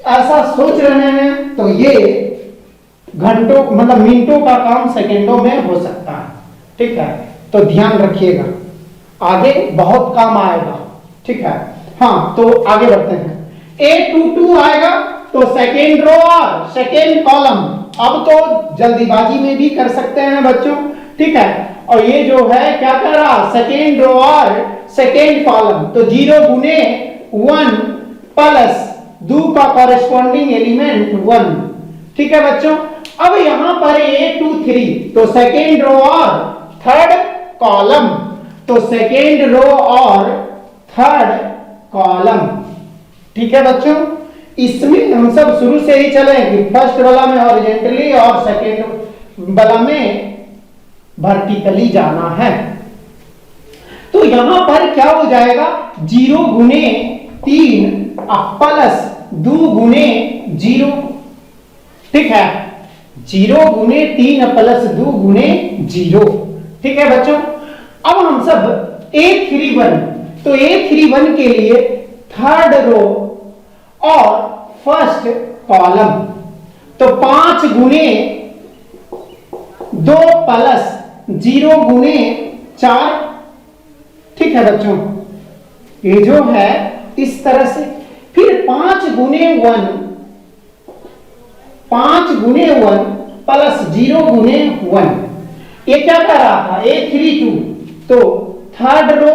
ऐसा सोच रहे हैं तो ये घंटों मतलब मिनटों का काम सेकंडों में हो सकता है, ठीक है। तो ध्यान रखिएगा, आगे बहुत काम आएगा, ठीक है। हाँ, तो आगे बढ़ते हैं। A22 आएगा तो सेकेंड रो और सेकेंड कॉलम, अब तो जल्दीबाजी में भी कर सकते हैं बच्चों, ठीक है। और ये जो है क्या कर रहा, सेकेंड रो और सेकेंड कॉलम, तो 0 गुने 1 प्लस 2 का कॉरेस्पॉन्डिंग एलिमेंट 1, ठीक है बच्चों। अब यहां पर A23 तो सेकेंड रो और थर्ड कॉलम, तो सेकेंड रो और थर्ड कॉलम, ठीक है बच्चों। इसमें हम सब शुरू से ही चले कि फर्स्ट वाला में हॉरिजॉन्टली और सेकेंड वाला में वर्टिकली जाना है। तो यहां पर क्या हो जाएगा, 0 गुने 3 प्लस 2 गुने 0, ठीक है। 0 गुने 3 प्लस 2 गुने 0, ठीक है बच्चों। अब हम सब A31, तो A31 के लिए थर्ड रो और फर्स्ट कॉलम, तो 5 गुने 2 प्लस 0 गुने 4, ठीक है बच्चों। ये जो है इस तरह से, फिर 5 गुने 1 प्लस 0 गुने 1, ये क्या कर रहा था, A32 तो थर्ड रो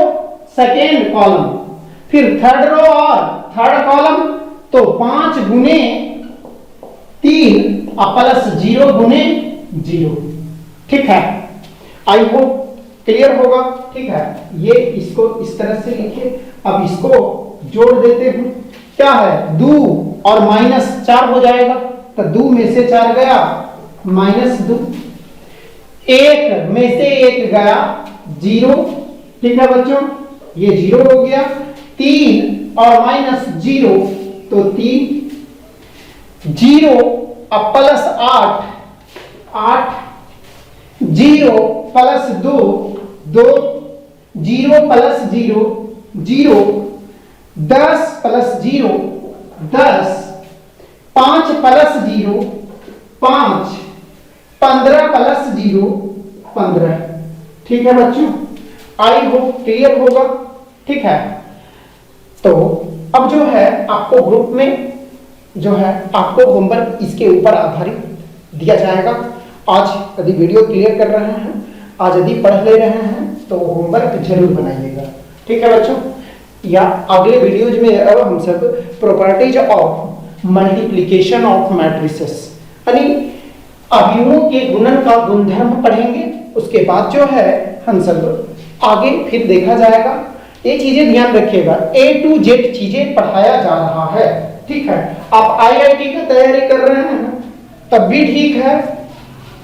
सेकेंड कॉलम, फिर थर्ड रो और थर्ड कॉलम, तो 5 गुने 3 प्लस 0 गुने 0, ठीक है। आई होप क्लियर होगा, ठीक है। ये इसको इस तरह से लिखिए। अब इसको जोड़ देते हैं, क्या है 2 और -4 हो जाएगा, तो 2 में से 4 गया -2, 1 में से 1 गया 0, ठीक है बच्चों, ये 0 हो गया। 3 और -0 तो 3, 0 अब plus 8, 0 plus 2, 0 plus 0, 10 plus 0, 10, 5 plus 0, 5, 15 plus 0, 15, ठीक है बच्चों। आई होप क्लियर होगा, ठीक है। तो अब जो है आपको ग्रुप में जो है आपको होमवर्क इसके ऊपर आधारित दिया जाएगा। आज यदि वीडियो क्लियर कर रहे हैं, आज यदि पढ़ ले रहे हैं तो होमवर्क जरूर बनाइएगा, ठीक है बच्चों। या अगले वीडियोज में अब हम सब properties of multiplication of matrices यानी अवयवों के गुणन का गुणधर्म पढ़ेंगे। उसके बाद जो है हम सब आगे फिर देखा जाएगा। ये चीजें ध्यान रखिएगा, A to Z चीजें पढ़ाया जा रहा है, ठीक है। आप IIT की तैयारी कर रहे हैं तब भी ठीक है,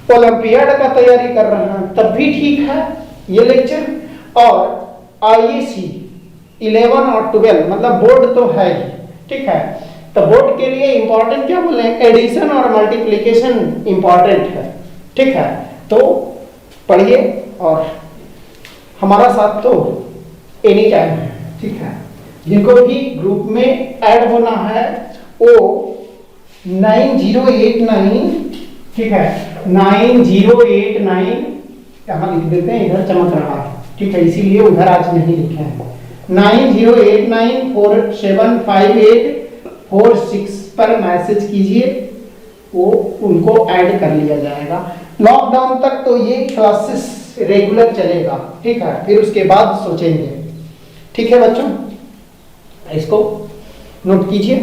ओलंपियाड का तैयारी कर रहे हैं तब भी ठीक है ये लेक्चर, और IAC 11 और 12 मतलब बोर्ड तो है ही, ठीक है। तो बोर्ड के लिए इंपॉर्टेंट क्या बोले, एडिशन और मल्टीप्लिकेशन इंपॉर्टेंट है, ठीक है। तो पढ़िए और हमारा साथ तो एनी टाइम है, ठीक है। जिनको भी ग्रुप में ऐड होना है वो 9089, ठीक है, 9089 यहाँ लिख देते हैं, इधर चमक रहा है, ठीक है, इसीलिए उधर आज नहीं लिखे हैं। 9089475846 पर मैसेज कीजिए, वो उनको ऐड कर लिया जाएगा। लॉकडाउन तक तो ये क्लासेस रेगुलर चलेगा, ठीक है, फिर उसके बाद सोचेंगे, ठीक है बच्चों। इसको नोट कीजिए।